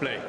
play.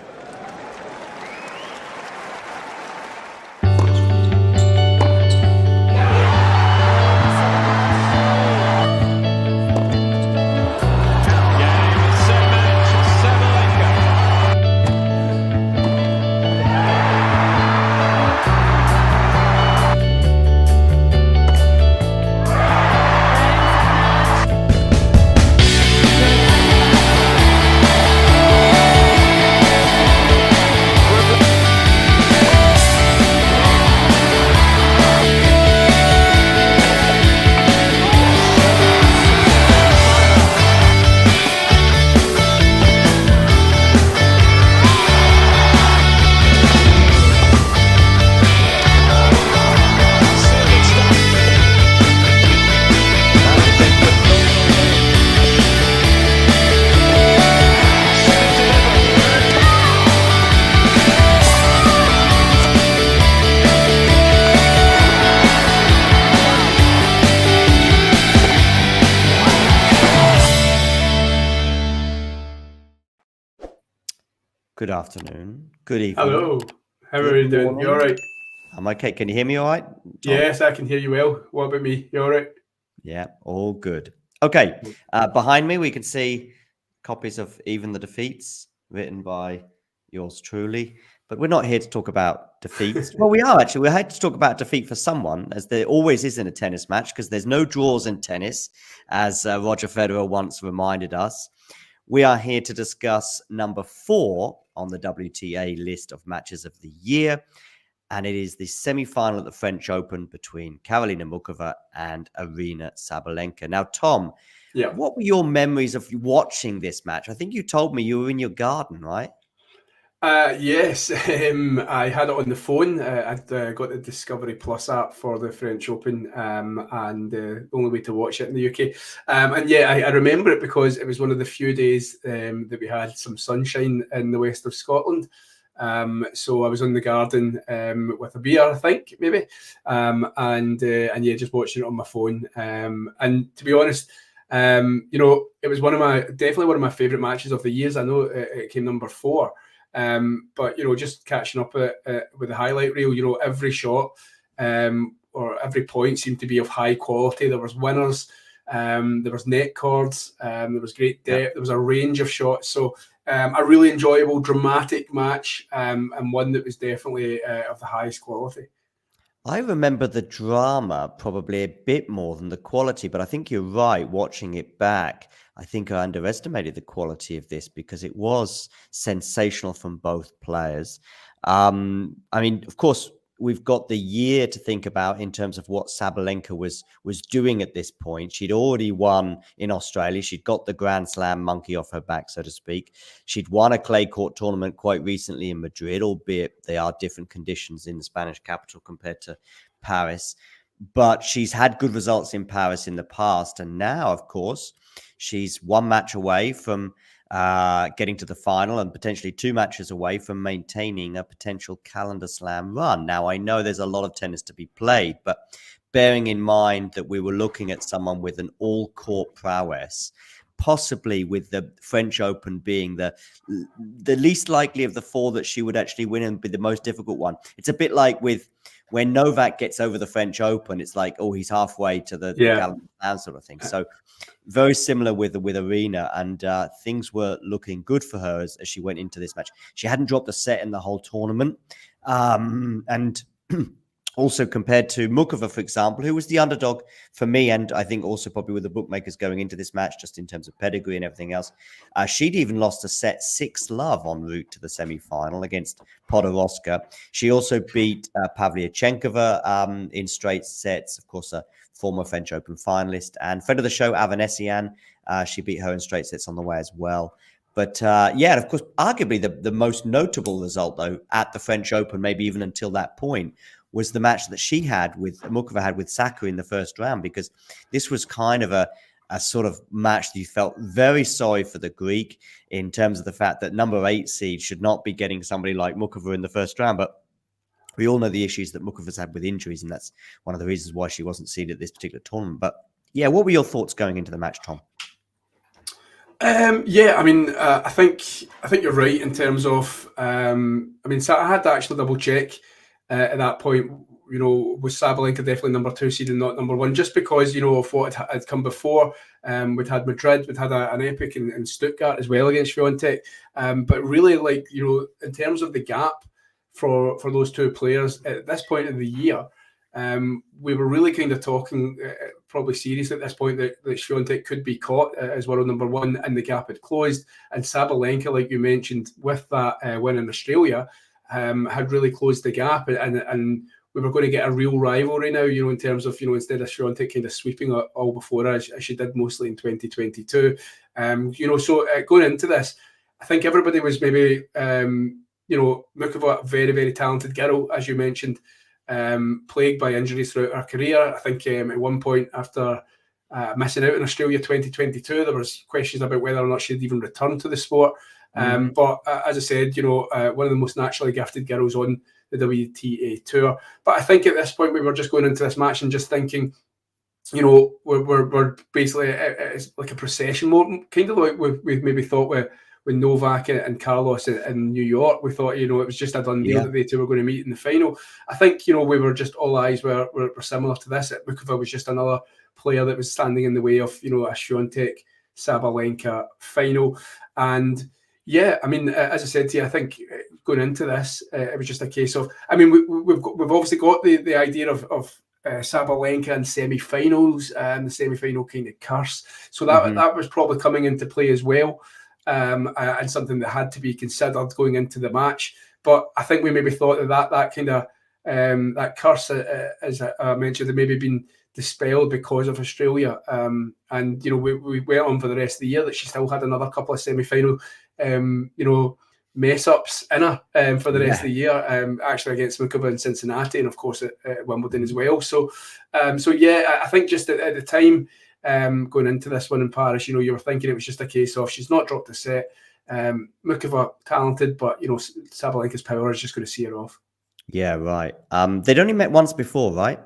Good afternoon. Good evening. Hello. How are you doing? You all right? I'm okay. Can you hear me all right, Tom? Yes, I can hear you well. What about me? You all right? Yeah, all good. Okay. Behind me, we can see copies of Even the Defeats written by yours truly. But we're not here to talk about defeats. Well, we are actually. We're here to talk about defeat for someone, as there always is in a tennis match, because there's no draws in tennis, as Roger Federer once reminded us. We are here to discuss number 4 on the WTA list of matches of the year. And it is the semi-final at the French Open between Karolina Muchova and Aryna Sabalenka. Now, Tom, what were your memories of watching this match? I think you told me you were in your garden, right? Yes, I had it on the phone. I'd got the Discovery Plus app for the French Open, and the only way to watch it in the UK. And yeah, I remember it because it was one of the few days that we had some sunshine in the west of Scotland. So I was in the garden with a beer, I think, maybe, and yeah, just watching it on my phone. And to be honest, you know, it was definitely one of my favourite matches of the years. I know it came number 4. But, you know, just catching up with the highlight reel, you know, every shot or every point seemed to be of high quality. There was winners, there was net cords, there was great depth, there was a range of shots. So a really enjoyable, dramatic match, and one that was definitely of the highest quality. I remember the drama probably a bit more than the quality, but I think you're right. Watching it back, I think I underestimated the quality of this because it was sensational from both players. I mean, of course, we've got the year to think about in terms of what Sabalenka was doing at this point. She'd already won in Australia. She'd got the Grand Slam monkey off her back, so to speak. She'd won a clay court tournament quite recently in Madrid, albeit they are different conditions in the Spanish capital compared to Paris. But she's had good results in Paris in the past. And now, of course, she's one match away from getting to the final and potentially 2 matches away from maintaining a potential calendar slam run. Now, I know there's a lot of tennis to be played, but bearing in mind that we were looking at someone with an all-court prowess, possibly with the French Open being the least likely of the 4 that she would actually win and be the most difficult one. It's a bit like with when Novak gets over the French Open, it's like, oh, he's halfway to the calendar slam sort of thing. So very similar with Aryna, and things were looking good for her as she went into this match. She hadn't dropped a set in the whole tournament. And also compared to Muchova, for example, who was the underdog for me, and I think also probably with the bookmakers going into this match, just in terms of pedigree and everything else. She'd even lost a set 6-love en route to the semi-final against Podoroska. She also beat Pavlyuchenkova in straight sets, of course, a former French Open finalist, and friend of the show, Avanesian. She beat her in straight sets on the way as well. But yeah, and of course, arguably the most notable result, though, at the French Open, maybe even until that point, was the match that Muchova had with Sakkari in the first round, because this was kind of a sort of match that you felt very sorry for the Greek in terms of the fact that number 8 seed should not be getting somebody like Muchova in the first round. But we all know the issues that Muchova's had with injuries, and that's one of the reasons why she wasn't seeded at this particular tournament. But yeah, what were your thoughts going into the match, Tom? Yeah, I mean, I think you're right in terms of. I mean, so I had to actually double check at that point. You know, was Sabalenka definitely number 2 seed and not number 1? Just because of what had come before. We'd had Madrid, we'd had an epic in Stuttgart as well against Swiatek. But really, like in terms of the gap for those two players at this point of the year. We were really kind of talking probably seriously at this point that Swiatek could be caught as world number 1 and the gap had closed. And Sabalenka, like you mentioned, with that win in Australia, had really closed the gap. And we were going to get a real rivalry now, in terms of, instead of Swiatek kind of sweeping all before her, as she did mostly in 2022. So going into this, I think everybody was maybe, Muchova, a very, very talented girl, as you mentioned, plagued by injuries throughout her career. I think at one point after missing out in Australia 2022, there was questions about whether or not she'd even return to the sport. But as I said, one of the most naturally gifted girls on the WTA tour. But I think at this point we were just going into this match and just thinking, we're basically it's like a procession mode, kind of like we maybe thought with Novak and Carlos in New York. We thought, it was just a done deal that they two were going to meet in the final. I think, we were just all eyes were similar to this. Muchova was just another player that was standing in the way of, a Swiatek Sabalenka final. And yeah, I mean, as I said to you, I think going into this, it was just a case of, I mean, we've obviously got the idea of Sabalenka in semi-finals and the semi-final kind of curse. So that was probably coming into play as well. And something that had to be considered going into the match. But I think we maybe thought that kind of that curse, as I mentioned, had maybe been dispelled because of Australia. And we went on for the rest of the year that she still had another couple of semi-final, mess ups in her for the rest of the year. Actually against Muchova in Cincinnati, and of course at Wimbledon as well. So yeah, I think just at the time. Going into this one in Paris, you were thinking it was just a case of she's not dropped a set. Muchova talented, but Sabalenka's power is just going to see her off. Yeah, right. They'd only met once before, right?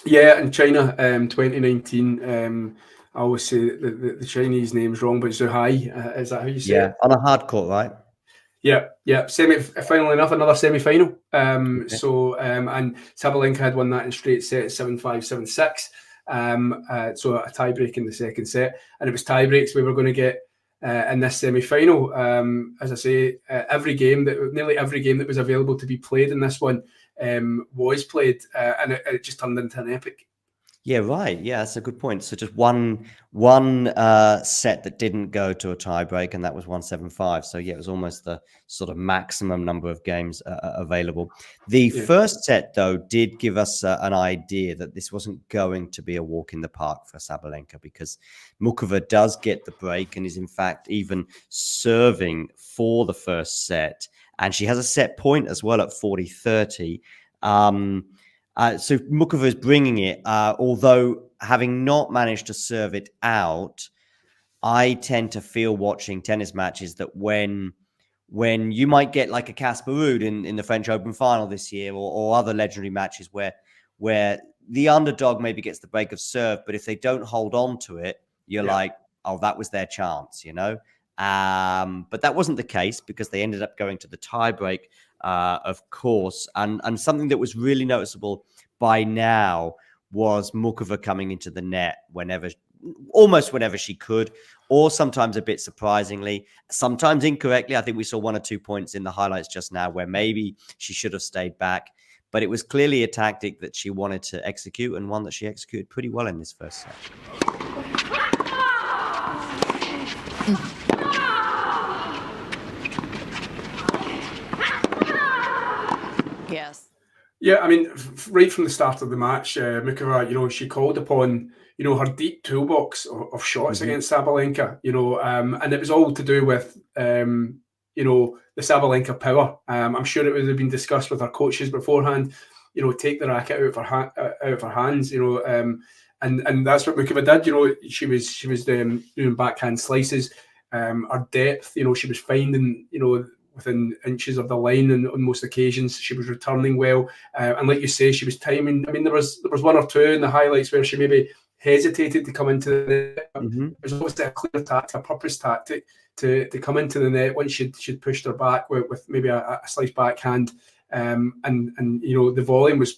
Yeah, in China, 2019. I always say the Chinese name's wrong, but Zhuhai, is that how you say it? On a hard court, right? Yeah. Semi-final enough, another semi-final. So and Sabalenka had won that in straight sets, 7-5, 7-6. So a tie-break in the second set, and it was tie-breaks we were going to get in this semi-final. As I say, nearly every game that was available to be played in this one was played, and it just turned into an epic. Yeah, right. Yeah, that's a good point. So just one set that didn't go to a tiebreak, and that was 175. So yeah, it was almost the sort of maximum number of games available. The first set, though, did give us an idea that this wasn't going to be a walk in the park for Sabalenka, because Muchova does get the break and is in fact even serving for the first set, and she has a set point as well at 40-30. So Muchova is bringing it, although having not managed to serve it out, I tend to feel watching tennis matches that when you might get like a Casper Ruud in the French Open final this year, or other legendary matches where the underdog maybe gets the break of serve, but if they don't hold on to it, you're like, oh, that was their chance, But that wasn't the case, because they ended up going to the tiebreak. Of course, and something that was really noticeable by now was Muchova coming into the net almost whenever she could, or sometimes a bit surprisingly, sometimes incorrectly. I think we saw 1 or 2 points in the highlights just now where maybe she should have stayed back, but it was clearly a tactic that she wanted to execute, and one that she executed pretty well in this first set. Yes. Yeah, I mean, right from the start of the match, Muchova, she called upon, her deep toolbox of shots against Sabalenka, and it was all to do with, the Sabalenka power. I'm sure it would have been discussed with her coaches beforehand, take the racket out of her hands, and that's what Muchova did. She was doing backhand slices, her depth, she was finding, within inches of the line, and on most occasions she was returning well, and like you say, she was timing. I mean, there was 1 or 2 in the highlights where she maybe hesitated to come into the net. Mm-hmm. It was always a clear tactic, a purpose tactic to come into the net once she'd pushed her back with maybe a slice backhand. And you know, the volume was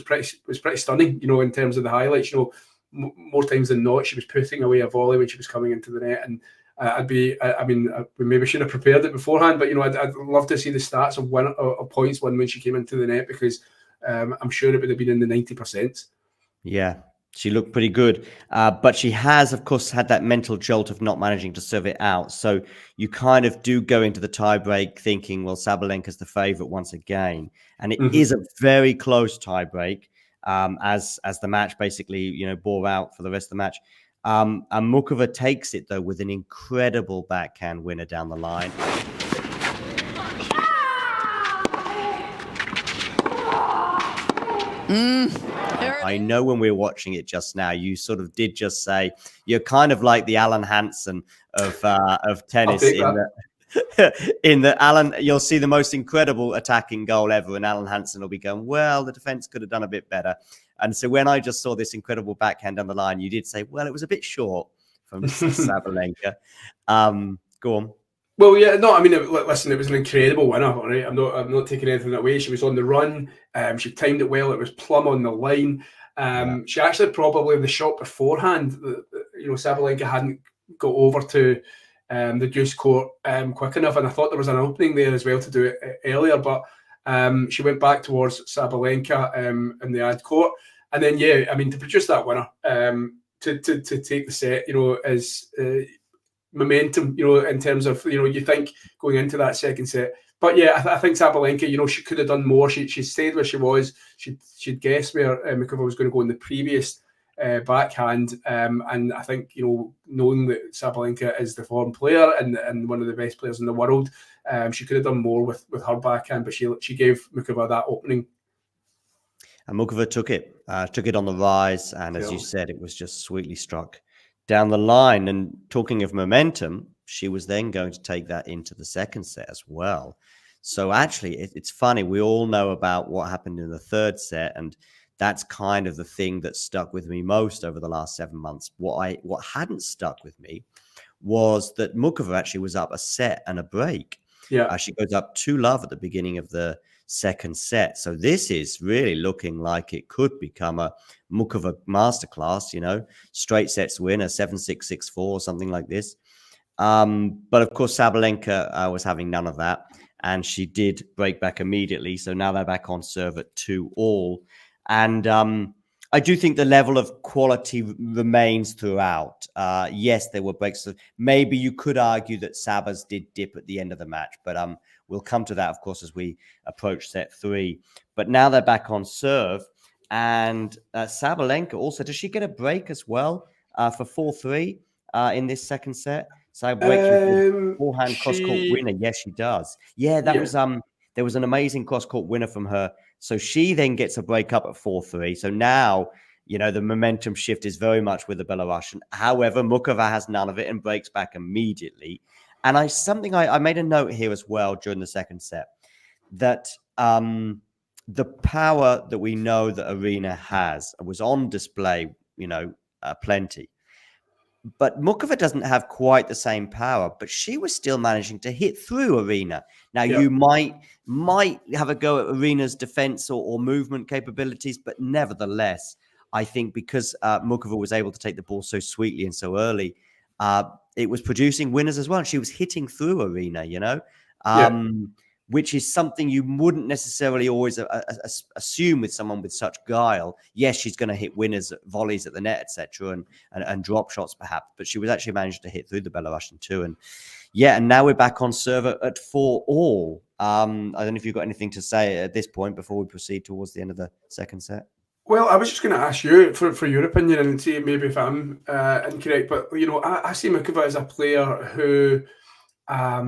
pretty stunning, you know, in terms of the highlights. You know, more times than not, she was putting away a volley when she was coming into the net. And I mean, we maybe should have prepared it beforehand, but you know, I'd love to see the stats of points won when she came into the net, because I'm sure it would have been in the 90%. Yeah, she looked pretty good. But she has, of course, had that mental jolt of not managing to serve it out. So you kind of do go into the tiebreak thinking, well, Sabalenka's the favorite once again. And it is a very close tiebreak, as the match basically, you know, bore out for the rest of the match. And Muchova takes it, though, with an incredible backhand winner down the line. I know when we were watching it just now, you sort of did just say you're kind of like the Alan Hansen of tennis in the Alan. You'll see the most incredible attacking goal ever, and Alan Hansen will be going, well, the defense could have done a bit better. And so when I just saw this incredible backhand down the line, you did say, well, it was a bit short from Sabalenka. Go on. Well, yeah, no, I mean, listen, it was an incredible winner, all right? I'm not taking anything away. She was on the run. She timed it well. It was plumb on the line. She actually probably, the shot beforehand, you know, Sabalenka hadn't got over to the deuce court quick enough, and I thought there was an opening there as well to do it earlier, but she went back towards Sabalenka in the ad court, and then, yeah, I mean, to produce that winner, to take the set, you know, is momentum, you know, in terms of, you know, you think going into that second set. But yeah, I think Sabalenka, you know, she could have done more. She stayed where she was. She'd guessed where Muchova was going to go in the previous backhand. And I think, you know, knowing that Sabalenka is the form player and one of the best players in the world, she could have done more with her backhand, but she gave Muchova that opening. And Muchova took it on the rise. And as you said, it was just sweetly struck down the line. And talking of momentum, she was then going to take that into the second set as well. So actually, it's funny. We all know about what happened in the third set, and that's kind of the thing that stuck with me most over the last 7 months. What hadn't stuck with me was that Muchova actually was up a set and a break. Yeah, she goes up 2-love at the beginning of the second set. So this is really looking like it could become a Muchova masterclass, you know, straight sets win, a 7-6, 6-4, something like this. But of course, Sabalenka was having none of that, and she did break back immediately. So now they're back on serve at 2-all. And I do think the level of quality remains throughout. Yes, there were breaks. Maybe you could argue that Sabas did dip at the end of the match, but we'll come to that, of course, as we approach set 3. But now they're back on serve. And Sabalenka also, does she get a break as well for 4-3 in this second set? So breakthrough forehand cross-court winner. Yes, she does. Yeah, that was there was an amazing cross-court winner from her. So she then gets a break up at 4-3. So now, you know, the momentum shift is very much with the Belarusian. However, Muchova has none of it and breaks back immediately. And I made a note here as well during the second set that the power that we know that Aryna has was on display, you know, plenty. But Muchova doesn't have quite the same power, but she was still managing to hit through Aryna. Now, you might have a go at Aryna's defense or movement capabilities, but nevertheless, I think because Muchova was able to take the ball so sweetly and so early, it was producing winners as well. She was hitting through Aryna, you know, which is something you wouldn't necessarily always assume with someone with such guile. Yes, she's going to hit winners, volleys at the net, etc., and drop shots perhaps, but she was actually managed to hit through the Belarusian too. And yeah, and now we're back on serve at 4-all. I don't know if you've got anything to say at this point before we proceed towards the end of the second set. Well, I was just going to ask you for your opinion and see maybe if I'm incorrect, but you know, I see Muchova as a player who,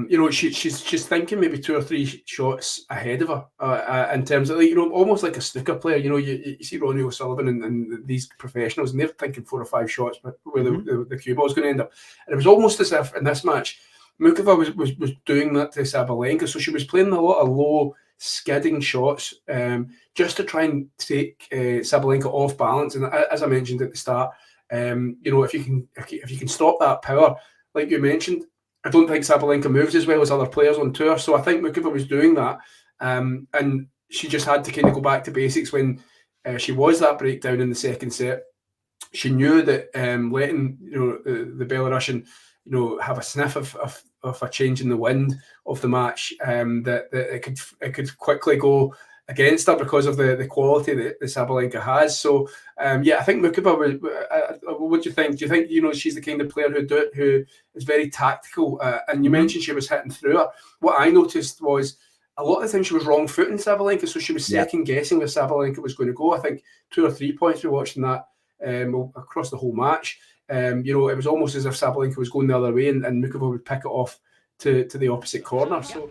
you know, she's thinking maybe 2 or 3 shots ahead of her in terms of, you know, almost like a snooker player. You know, you see Ronnie O'Sullivan and these professionals, and they're thinking 4 or 5 shots, but where the cue ball is going to end up. And it was almost as if in this match, Muchova was doing that to Sabalenka, so she was playing a lot of low skidding shots just to try and take Sabalenka off balance. And as I mentioned at the start, You know, if you can stop that power, like you mentioned, I don't think Sabalenka moves as well as other players on tour. So I think Muchova was doing that, and she just had to kind of go back to basics when she was that breakdown in the second set. She knew that letting the Belarusian have a sniff of a change in the wind of the match, that it could quickly go against her because of the quality that Sabalenka has. So yeah, I think Muchova. What do you think? Do you think she's the kind of player who is very tactical? And you mentioned she was hitting through her. What I noticed was a lot of the time she was wrong footing Sabalenka, so she was second guessing where Sabalenka was going to go. I think 2 or 3 points we watched in that across the whole match. It was almost as if Sabalenka was going the other way, and Muchova would pick it off to the opposite corner. So.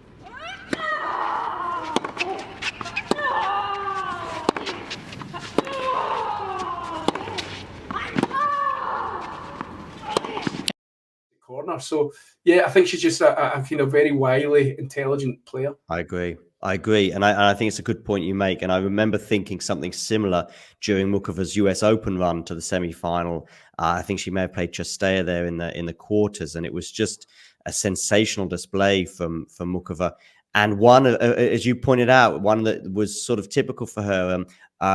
Corner. So yeah, I think she's just a kind of very wily, intelligent player. I agree. And I think it's a good point you make. And I remember thinking something similar during Muchova's US Open run to the semi-final. I think she may have played Chastea there in the quarters, and it was just a sensational display from Muchova. And one, as you pointed out, one that was sort of typical for her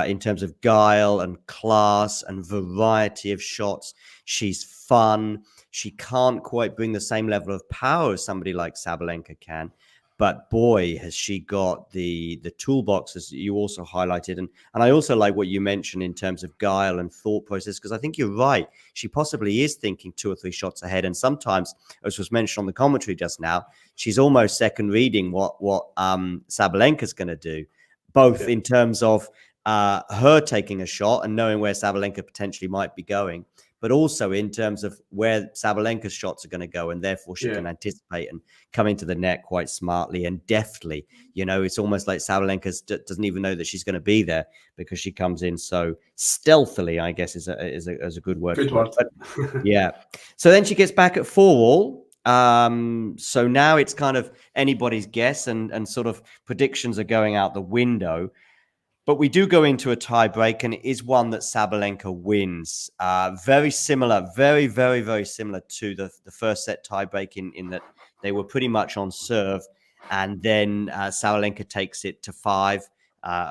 in terms of guile and class and variety of shots. She's fun. She can't quite bring the same level of power as somebody like Sabalenka can. But boy, has she got the toolbox, as you also highlighted. And I also like what you mentioned in terms of guile and thought process, because I think you're right. She possibly is thinking 2 or 3 shots ahead. And sometimes, as was mentioned on the commentary just now, she's almost second reading what Sabalenka's going to do, both in terms of her taking a shot and knowing where Sabalenka potentially might be going, but also in terms of where Sabalenka's shots are going to go, and therefore she can anticipate and come into the net quite smartly and deftly. It's almost like Sabalenka doesn't even know that she's going to be there because she comes in so stealthily, I guess is a good word. Good word. But, yeah. So then she gets back at 4-all. So now it's kind of anybody's guess, and sort of predictions are going out the window. But we do go into a tie break, and it is one that Sabalenka wins. Very similar, very, very, very similar to the first set tie break in that they were pretty much on serve. And then Sabalenka takes it to 5,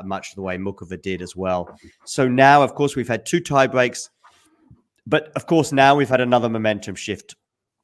much the way Muchova did as well. So now, of course, we've had 2 tie breaks. But, of course, now we've had another momentum shift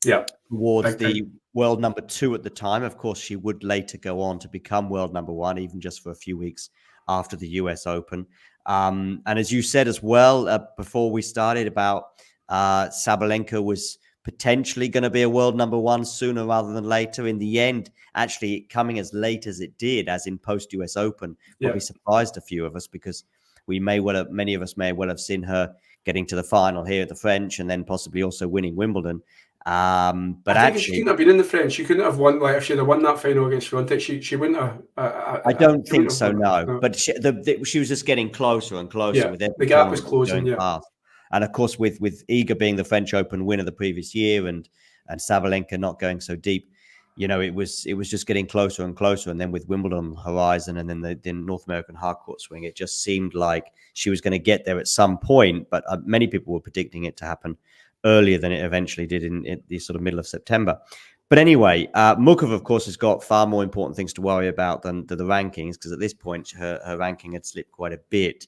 towards the world number 2 at the time. Of course, she would later go on to become world number 1, even just for a few weeks after the US Open. And as you said as well, before we started, about Sabalenka was potentially going to be a world number 1 sooner rather than later. In the end, actually coming as late as it did, as in post-US Open, probably surprised a few of us, because many of us may well have seen her getting to the final here at the French and then possibly also winning Wimbledon. But I think she couldn't have been in the French. She couldn't have won. Like, if she had won that final against Frontex, she wouldn't have. I don't think so. No. But she was just getting closer and closer with every the gap was closing. Past. And of course, with Iga being the French Open winner the previous year, and Sabalenka not going so deep, it was just getting closer and closer. And then with Wimbledon on the horizon, and then the North American hardcourt swing, it just seemed like she was going to get there at some point. But many people were predicting it to happen earlier than it eventually did in the sort of middle of September. But anyway, Muchova, of course, has got far more important things to worry about than the rankings, because at this point, her ranking had slipped quite a bit.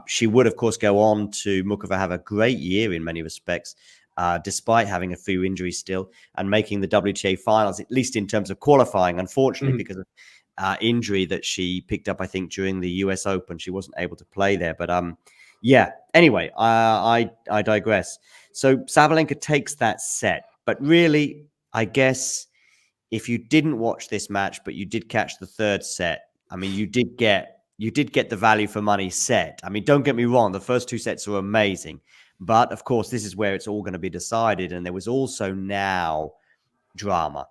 She would, of course, go on to Muchova have a great year in many respects, despite having a few injuries still, and making the WTA finals, at least in terms of qualifying, unfortunately, because of injury that she picked up, I think, during the US Open. She wasn't able to play there. But anyway, I digress. So Sabalenka takes that set. But really, I guess if you didn't watch this match, but you did catch the third set, I mean, you did get the value for money set. I mean, don't get me wrong, the first 2 sets are amazing. But, of course, this is where it's all going to be decided. And there was also now drama.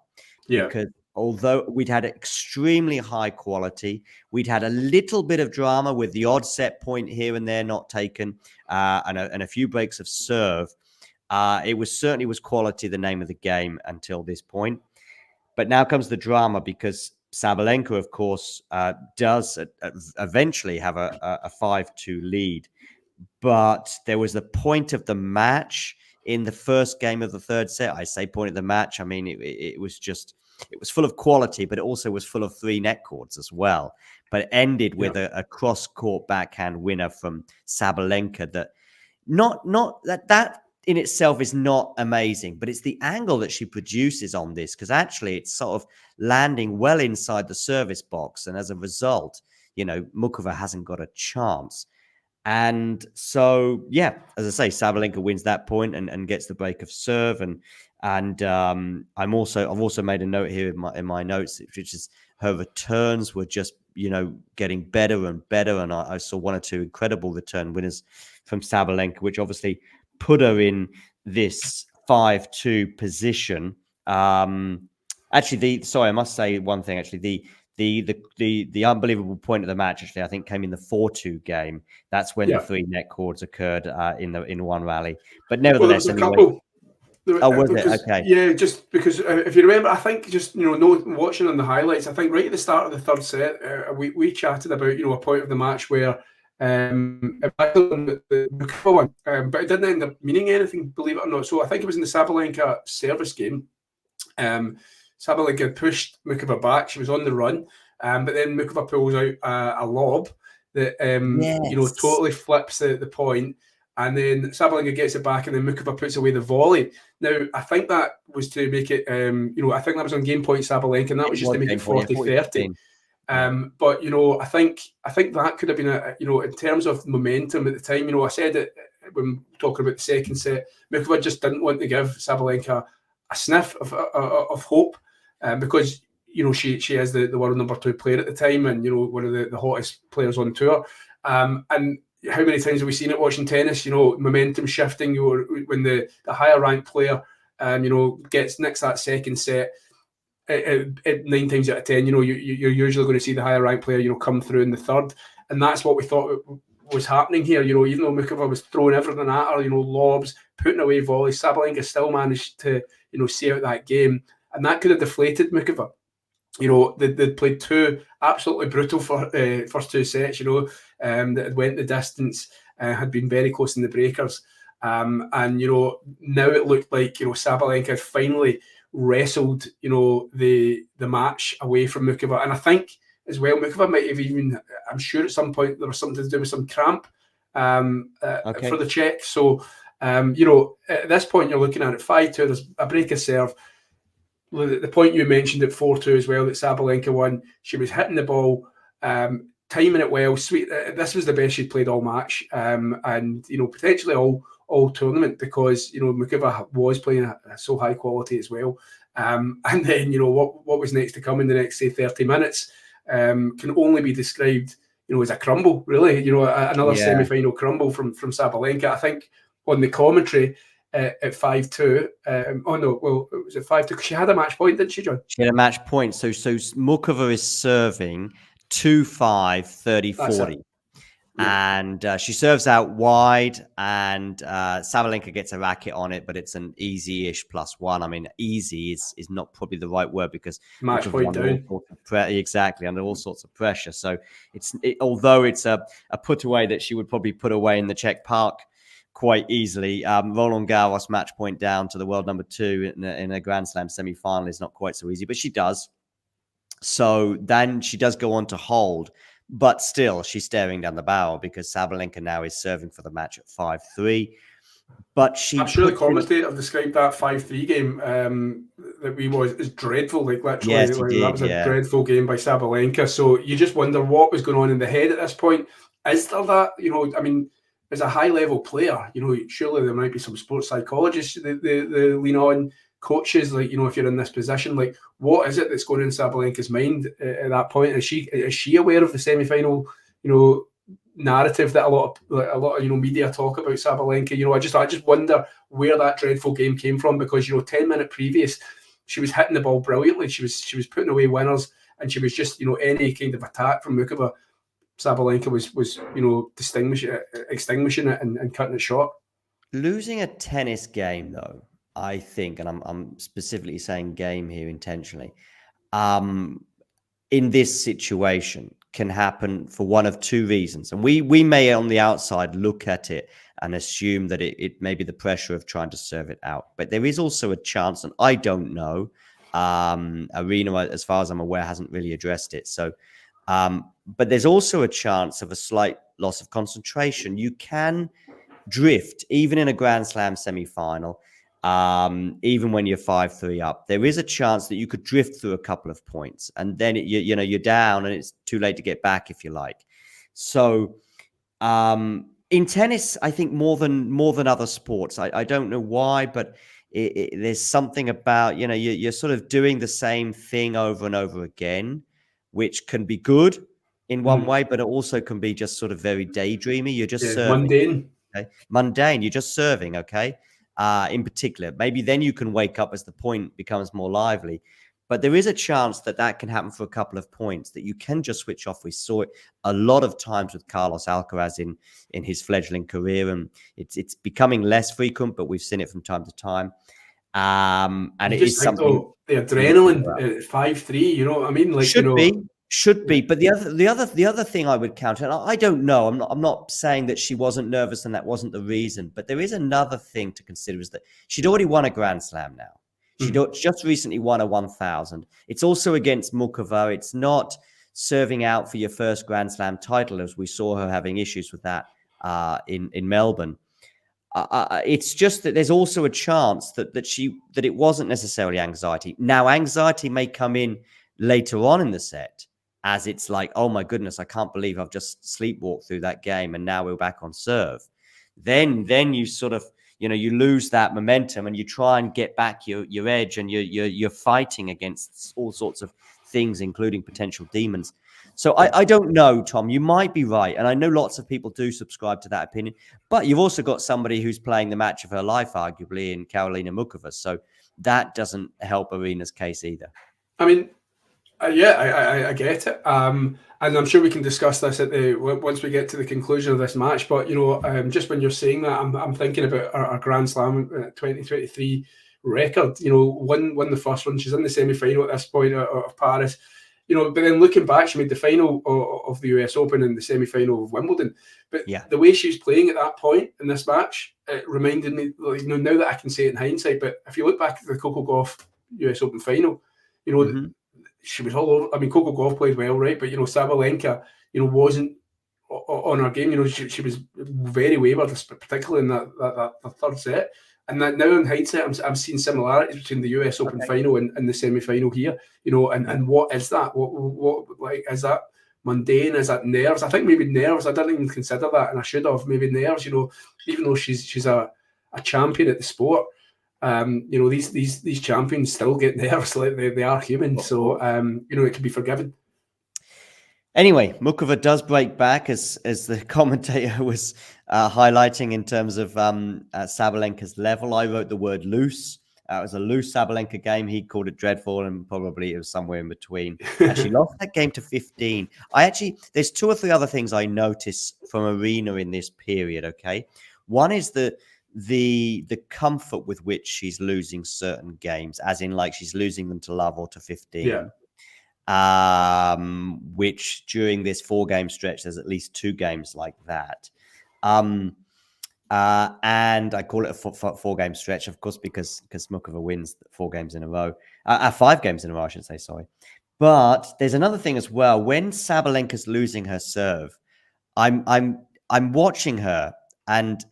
Because although we'd had extremely high quality, we'd had a little bit of drama with the odd set point here and there not taken, and a few breaks of serve. It certainly was quality the name of the game until this point. But now comes the drama, because Sabalenka, of course, does eventually have a 5-2 lead. but there was the point of the match in the first game of the third set. I say point of the match. I mean, it was full of quality, but it also was full of 3 net cords as well. But it ended with a cross-court backhand winner from Sabalenka that that in itself is not amazing, but it's the angle that she produces on this, because actually it's sort of landing well inside the service box. And as a result, Muchova hasn't got a chance. And so, yeah, as I say, Sabalenka wins that point and gets the break of serve. And I've also made a note here in my notes, which is her returns were just getting better and better. And I saw 1 or 2 incredible return winners from Sabalenka, which obviously put her in this 5-2 position. Actually, I must say one thing. Actually, the unbelievable point of the match, actually, I think came in the 4-2 game. That's when the 3 net cords occurred in one rally. But nevertheless, there was a couple. Was it? Okay. Yeah, just because if you remember, I think just watching on the highlights, I think right at the start of the third set, we chatted about a point of the match where the Muchova one, but it didn't end up meaning anything, believe it or not. So I think it was in the Sabalenka service game. Sabalenka pushed Muchova back. She was on the run, but then Muchova pulls out a lob that totally flips the point. And then Sabalenka gets it back, and then Muchova puts away the volley. Now, I think that was to make it, I think that was on game point Sabalenka, and that was just to make it 40-30. But I think that could have been in terms of momentum at the time. I said it when talking about the second set, Muchova just didn't want to give Sabalenka a sniff of hope, because she is the world number 2 player at the time, and one of the hottest players on tour. And how many times have we seen it watching tennis? Momentum shifting. When the higher ranked player, nicks that second set. 9 times out of 10, you're usually going to see the higher ranked player, come through in the third, and that's what we thought was happening here. Even though Muchova was throwing everything at her, lobs, putting away volleys, Sabalenka still managed to, see out that game, and that could have deflated Muchova. They'd played 2 absolutely brutal first 2 sets, that had went the distance, had been very close in the breakers. And, now it looked like, Sabalenka had finally wrestled, the match away from Muchova. And I think as well, Muchova might have even, I'm sure at some point there was something to do with some cramp for the Czech. So, at this point you're looking at it 5-2, there's a break of serve. The point you mentioned at 4-2 as well, that Sabalenka won, she was hitting the ball, timing it well. Sweet. This was the best she'd played all match, and potentially all tournament, because Muchova was playing so high quality as well. And then what was next to come in the next, say, 30 minutes can only be described as a crumble, really. Another semi-final crumble from Sabalenka. I think on the commentary at 5-2. Was it 5-2? Because she had a match point, didn't she, John? She had a match point. So Muchova is serving 2-5, 30-40. And she serves out wide, and Sabalenka gets a racket on it, but it's an easy-ish +1. I mean, easy is not probably the right word, because match point down. Exactly, under all sorts of pressure. So although it's a put away that she would probably put away in the Czech Park quite easily, Roland Garros match point down to the world number 2 in a Grand Slam semi-final is not quite so easy, but she does. So then she does go on to hold, but still she's staring down the barrel, because Sabalenka now is serving for the match at 5-3. But I'm sure the commentator described that 5-3 game that we was as dreadful. Like literally, yes, that was a dreadful game by Sabalenka. So you just wonder what was going on in the head at this point. Is there that? I mean, as a high-level player, surely there might be some sports psychologists they lean on, coaches, like, if you're in this position, like, what is it that's going in Sabalenka's mind at that point? Is she aware of the semi-final, narrative that a lot of media talk about Sabalenka? I just wonder where that dreadful game came from, because 10 minutes previous she was hitting the ball brilliantly, she was putting away winners, and she was just any kind of attack from Muchova, Sabalenka was extinguishing it and cutting it short. Losing a tennis game, though, I think, and I'm specifically saying game here intentionally, in this situation, can happen for one of two reasons. And we may on the outside look at it and assume that it may be the pressure of trying to serve it out. But there is also a chance, and I don't know, Aryna, as far as I'm aware, hasn't really addressed it. So, but there's also a chance of a slight loss of concentration. You can drift, even in a Grand Slam semi-final, even when you're 5-3 up. There is a chance that you could drift through a couple of points, and then you're down, and it's too late to get back, if you like. So, in tennis, I think more than other sports, I don't know why, but there's something about you're sort of doing the same thing over and over again, which can be good in one way, but it also can be just sort of very daydreamy. You're just serving. Mundane. Okay? Mundane. You're just serving, okay? In particular. Maybe then you can wake up as the point becomes more lively. But there is a chance that can happen for a couple of points, that you can just switch off. We saw it a lot of times with Carlos Alcaraz in his fledgling career, and it's becoming less frequent, but we've seen it from time to time. And it is something. The adrenaline at 5-3, you know what I mean? Like, should be. But the other thing I would counter, and I don't know, I'm not saying that she wasn't nervous and that wasn't the reason, but there is another thing to consider, is that she'd already won a Grand Slam now. She just recently won a 1000. It's also against Muchova. It's not serving out for your first Grand Slam title, as we saw her having issues with that in Melbourne. It's just that there's also a chance that it wasn't necessarily anxiety. Now, anxiety may come in later on in the set, as it's like, oh my goodness, I can't believe I've just sleepwalked through that game, and now we're back on serve. Then you sort of, you lose that momentum, and you try and get back your edge, and you're fighting against all sorts of things, including potential demons. So I don't know, Tom. You might be right, and I know lots of people do subscribe to that opinion. But you've also got somebody who's playing the match of her life, arguably, in Karolina Muchova. So that doesn't help Aryna's case either. I mean, I get it, and I'm sure we can discuss this once we get to the conclusion of this match. But just when you're saying that, I'm thinking about our Grand Slam 2023 record. Won the first one. She's in the semi-final at this point of Paris. But then looking back, she made the final of the US Open and the semi-final of Wimbledon. But the way she was playing at that point in this match, it reminded me, now that I can say it in hindsight, but if you look back at the Coco Gauff US Open final, she was all over. I mean, Coco Gauff played well, right? But Sabalenka, wasn't on her game. She was very wayward, particularly in that third set. And that now in hindsight, I'm seeing similarities between the US Open final and the semi-final here. And what is that? What like, is that mundane? Is that nerves? I think maybe nerves. I didn't even consider that, and I should have. Maybe nerves. Even though she's a champion at the sport. These champions still get nerves, like they are human. So it can be forgiven. Anyway, Muchova does break back, as the commentator was highlighting in terms of Sabalenka's level. I wrote the word loose. It was a loose Sabalenka game. He called it dreadful, and probably it was somewhere in between. And she lost that game to 15. There's two or three other things I notice from Aryna in this period. Okay, one is the comfort with which she's losing certain games, as in like she's losing them to love or to 15. Yeah. Which during this 4-game stretch, there's at least 2 games like that. And I call it a 4-game stretch, of course, because Muchova wins 4 games in a row, 5 games in a row, I should say, sorry. But there's another thing as well. When Sabalenka's losing her serve, I'm watching her, and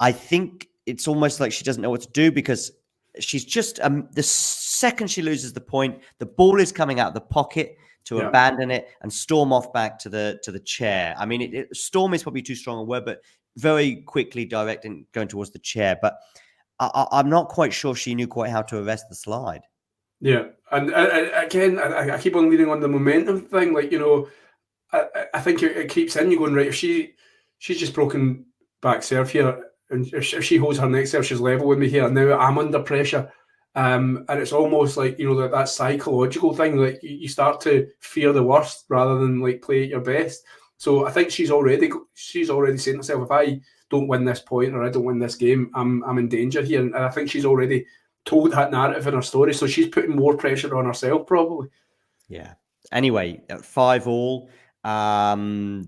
I think it's almost like she doesn't know what to do, because she's just the second she loses the point, the ball is coming out of the pocket to abandon it and storm off back to the chair. I mean, storm is probably too strong a word, but very quickly directing, going towards the chair. But I'm not quite sure she knew quite how to arrest the slide. Yeah, and again, I keep on leaning on the momentum thing. Like, I think it creeps in. You're going, right, if she's just broken back serve here, and if she holds her next serve, she's level with me here. Now I'm under pressure. And it's almost like, that psychological thing. Like, you start to fear the worst rather than like play at your best. So I think she's already saying to herself, if I don't win this point or I don't win this game, I'm in danger here. And I think she's already told that narrative in her story. So she's putting more pressure on herself, probably. Yeah. Anyway, 5-all.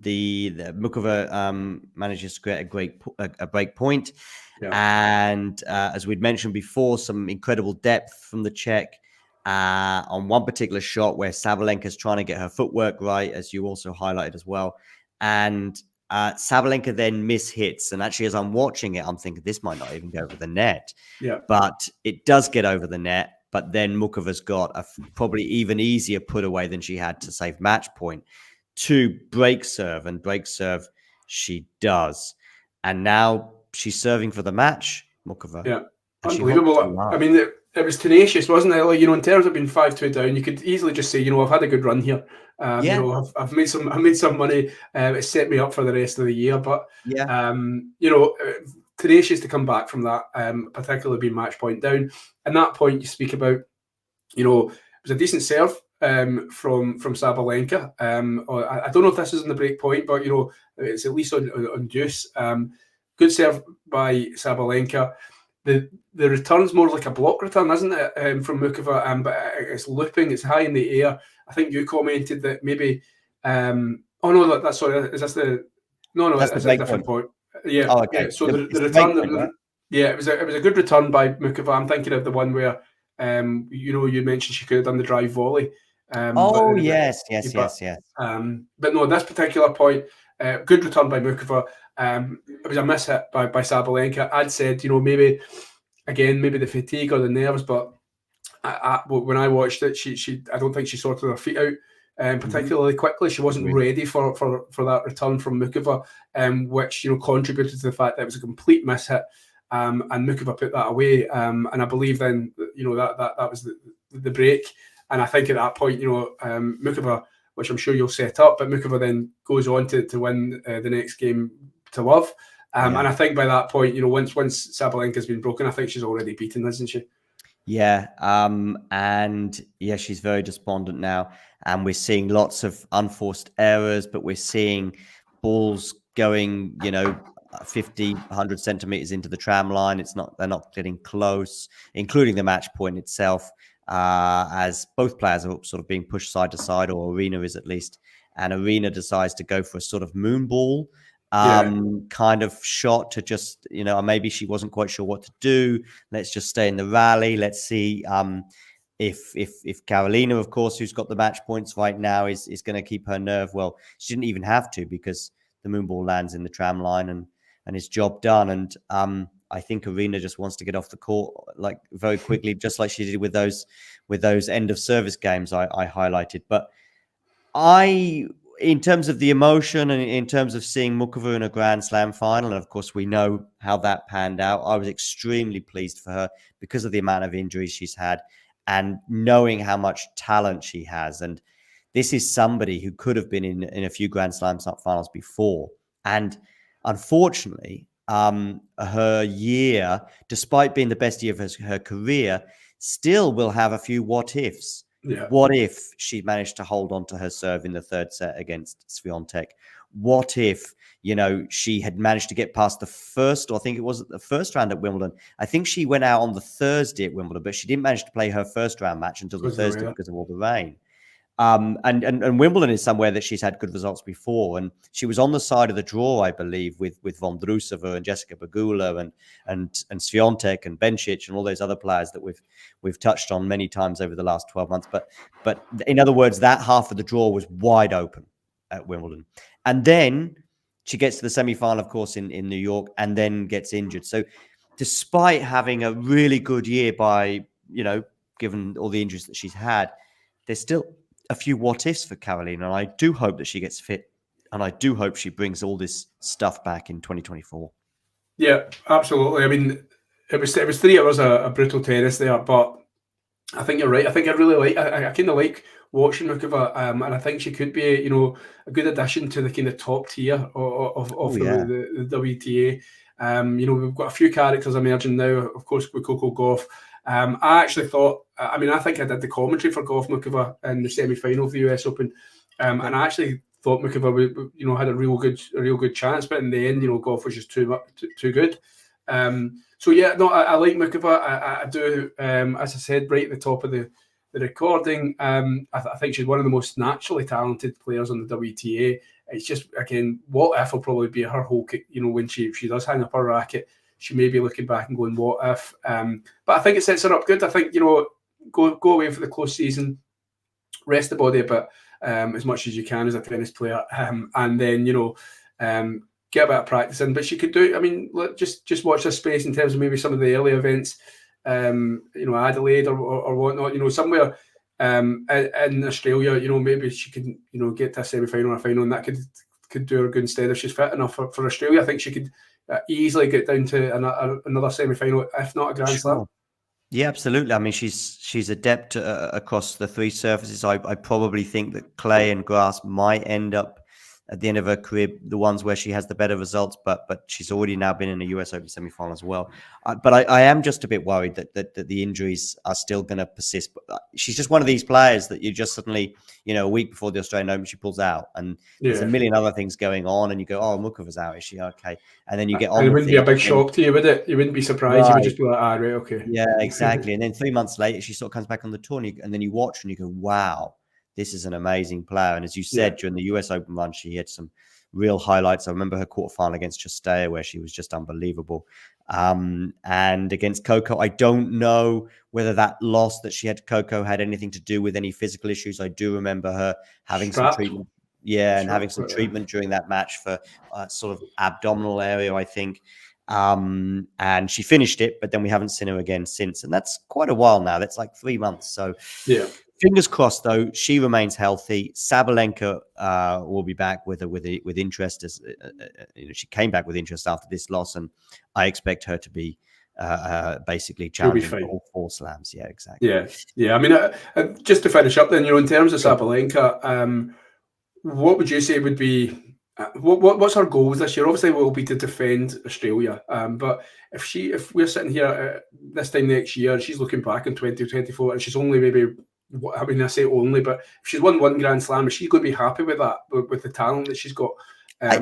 the Muchova manages to create a break point. Yeah. And as we'd mentioned before, some incredible depth from the Czech on one particular shot where Sabalenka's trying to get her footwork right, as you also highlighted as well. And Sabalenka then mishits. And actually, as I'm watching it, I'm thinking this might not even go over the net. Yeah. But it does get over the net. But then Muchova's got a probably even easier put away than she had to save match point to break serve. And break serve she does. And now she's serving for the match, Muchova. Yeah. And Unbelievable. I mean, it was tenacious, wasn't it? Like, in terms of being 5-2 down, you could easily just say, I've had a good run here. I've made some money. It set me up for the rest of the year. But tenacious to come back from that, particularly being match point down. And that point you speak about, it was a decent serve from Sabalenka. I don't know if this is in the break point, but it's at least on deuce. Good serve by Sabalenka. The return's more like a block return, isn't it, from Muchova? But it's looping, it's high in the air. I think you commented that maybe. That's sorry. Is this the? No, that's it's a different point. Yeah. Oh, okay. Yeah. So the return. Point, right? Yeah, it was a good return by Muchova. I'm thinking of the one where, you mentioned she could have done the drive volley. Yes. But no, this particular point, good return by Muchova. It was a miss hit by Sabalenka. I'd said, maybe the fatigue or the nerves, but when I watched it, she I don't think she sorted her feet out particularly quickly. She wasn't ready for that return from Muchova, which contributed to the fact that it was a complete miss hit. And Muchova put that away, and I believe then that was the break. And I think at that point, Muchova, which I'm sure you'll set up, but Muchova then goes on to win the next game to love. And I think by that point, once Sabalenka's been broken, I think she's already beaten, isn't she? Yeah. And yeah, she's very despondent now. And we're seeing lots of unforced errors, but we're seeing balls going, 50, 100 centimeters into the tram line. They're not getting close, including the match point itself, as both players are sort of being pushed side to side, or Aryna is at least. And Aryna decides to go for a sort of moon ball kind of shot to just, maybe she wasn't quite sure what to do. Let's just stay in the rally. Let's see if Karolina, of course, who's got the match points right now, is going to keep her nerve. Well, she didn't even have to, because the moon ball lands in the tram line and it's job done. And I think Aryna just wants to get off the court like very quickly, just like she did with those end of service games I highlighted. But in terms of the emotion and in terms of seeing Muchova in a Grand Slam final, and of course we know how that panned out, I was extremely pleased for her because of the amount of injuries she's had and knowing how much talent she has. And this is somebody who could have been in a few Grand Slam finals before. And unfortunately, her year, despite being the best year of her career, still will have a few what ifs. Yeah. What if she managed to hold on to her serve in the third set against Swiatek? What if, she had managed to get past the first, or I think it was the first round at Wimbledon. I think she went out on the Thursday at Wimbledon, but she didn't manage to play her first round match until the Thursday because of all the rain. And Wimbledon is somewhere that she's had good results before. And she was on the side of the draw, I believe, with Vondrousova and Jessica Pegula and Swiatek and Bencic and all those other players that we've touched on many times over the last 12 months. But in other words, that half of the draw was wide open at Wimbledon. And then she gets to the semi-final, of course, in New York, and then gets injured. So despite having a really good year given all the injuries that she's had, there's still a few what ifs for Karolina, and I do hope that she gets fit, and I do hope she brings all this stuff back in 2024. Yeah, absolutely. I mean, it was 3 hours of brutal tennis there, but I think you're right. I think I really I kind of like watching Muchova, and I think she could be, a good addition to the kind of top tier of the WTA. We've got a few characters emerging now, of course, with Coco Gauff. I actually thought, I think I did the commentary for Gauff Muchova in the semi-final of the US Open, and I actually thought Muchova, had a real good chance, but in the end, Gauff was just too good. So yeah, no, I like Muchova. I do, as I said, right at the top of the the recording. I think she's one of the most naturally talented players on the WTA. It's just, again, what if will probably be her whole, when she does hang up her racket, she may be looking back and going, what if? But I think it sets her up good. I think, go away for the close season, rest the body a bit, as much as you can as a tennis player, and then, get a bit of practice in. But she could do, just watch this space in terms of maybe some of the early events, Adelaide or whatnot, somewhere in Australia, maybe she could, get to a semi-final or a final, and that could do her good instead if she's fit enough for Australia. I think she could easily get down to another semi-final, if not a Grand Slam. Yeah, absolutely. I mean, she's adept across the three surfaces. I probably think that clay and grass might end up at the end of her career the ones where she has the better results, but she's already now been in a US Open semi-final as well. But I am just a bit worried that the injuries are still going to persist. But she's just one of these players that you just suddenly, a week before the Australian Open, she pulls out, and there's a million other things going on, and you go, oh, Muchova's out, is she okay? And then you get on. And it wouldn't be a big shock to you, would it? You wouldn't be surprised. Right. You would just be like, right, okay. Yeah, exactly. And then 3 months later, she sort of comes back on the tour, and then you watch and you go, wow, this is an amazing player. And as you said, during the US Open run, she had some real highlights. I remember her quarterfinal against Chastea, where she was just unbelievable. And against Coco, I don't know whether that loss that she had to Coco had anything to do with any physical issues. I do remember her having some treatment. Yeah, and having some treatment during that match for sort of abdominal area, I think. And she finished it, but then we haven't seen her again since. And that's quite a while now. That's like 3 months. So yeah. Fingers crossed, though, she remains healthy. Sabalenka will be back with interest. As she came back with interest after this loss, and I expect her to be basically challenging for all 4 slams. Yeah, exactly. Yeah. I mean, just to finish up, then, in terms of Sabalenka, what would you say would be what's her goals this year? Obviously, will be to defend Australia. But if we're sitting here this time next year, and she's looking back in 2024, and she's only maybe. I say only, but if she's won 1 Grand Slam, is she going to be happy with that, with the talent that she's got? I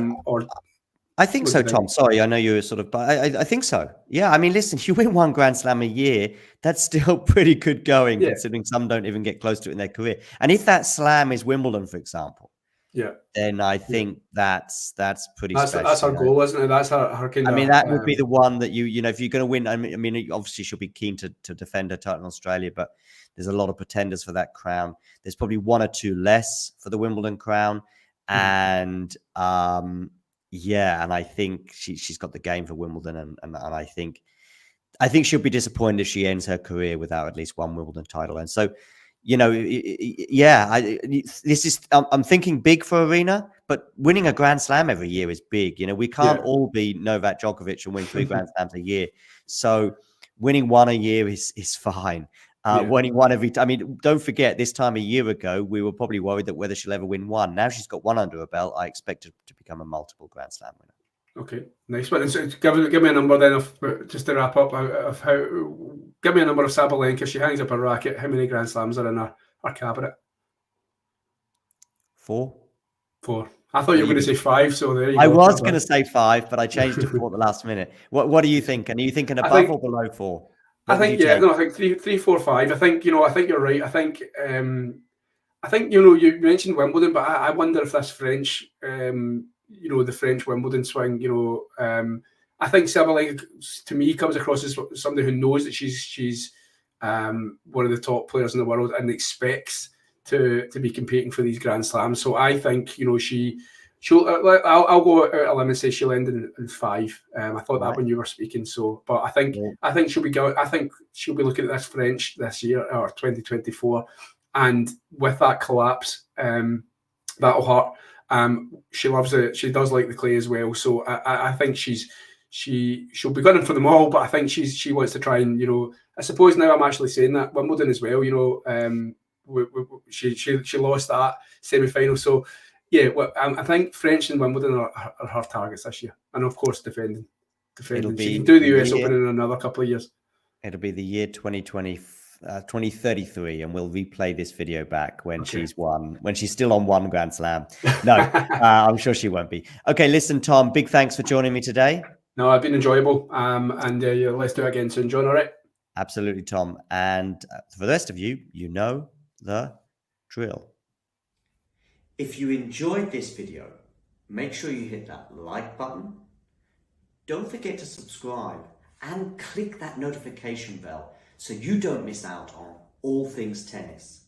think so, Tom. Sorry, I know you're sort of, but I think so. Yeah, I mean, listen, you win 1 Grand Slam a year, that's still pretty good going, considering some don't even get close to it in their career. And if that slam is Wimbledon, for example, then I think that's pretty special. That's her goal, isn't it? That's her kind of. I mean, that would be the one that if you're going to win. I mean, obviously she'll be keen to defend her title in Australia, but there's a lot of pretenders for that crown. There's probably 1 or 2 less for the Wimbledon crown, and and I think she's got the game for Wimbledon, and I think she'll be disappointed if she ends her career without at least 1 Wimbledon title. And so, I'm thinking big for Aryna, but winning a Grand Slam every year is big. We can't all be Novak Djokovic and win 3 Grand Slams a year. So winning 1 a year is fine. Winning 1 every time. I mean, don't forget, this time a year ago, we were probably worried that whether she'll ever win 1. Now she's got 1 under her belt. I expect her to become a multiple Grand Slam winner. Okay, nice one. So give me a number then, just to wrap up, of how. Give me a number of Sabalenka. She hangs up her racket. How many Grand Slams are in her cabinet? 4. 4. I thought you were going to say 5. So there you go. I was going to say 5, but I changed to 4 at the last minute. What do you think? And are you thinking above or below 4? I think 3, 4, 5. I think you're right. I think you mentioned Wimbledon, but I wonder if this French, the French Wimbledon swing, I think Sabalenka to me comes across as somebody who knows that she's one of the top players in the world and expects to be competing for these Grand Slams. So I think she'll. I'll go out on a limb and say she'll end in 5. I thought that when you were speaking. So, but I think she'll be going. I think she'll be looking at this French this year or 2024, and with that collapse, that'll hurt. She loves it. She does like the clay as well. So I think she'll be gunning for them all. But I think she wants to try and I suppose now I'm actually saying that Wimbledon as well. She lost that semi-final. So. Yeah, well, I think French and Wimbledon are her targets this year, and of course defending. She can do the US Open in another couple of years. It'll be the year 2033, and we'll replay this video back when she's still on 1 Grand Slam. No, I'm sure she won't be. Okay, listen, Tom, big thanks for joining me today. No, it's been enjoyable, and let's do it again soon, John. All right. Absolutely, Tom. And for the rest of you, you know the drill. If you enjoyed this video, make sure you hit that like button. Don't forget to subscribe and click that notification bell so you don't miss out on all things tennis.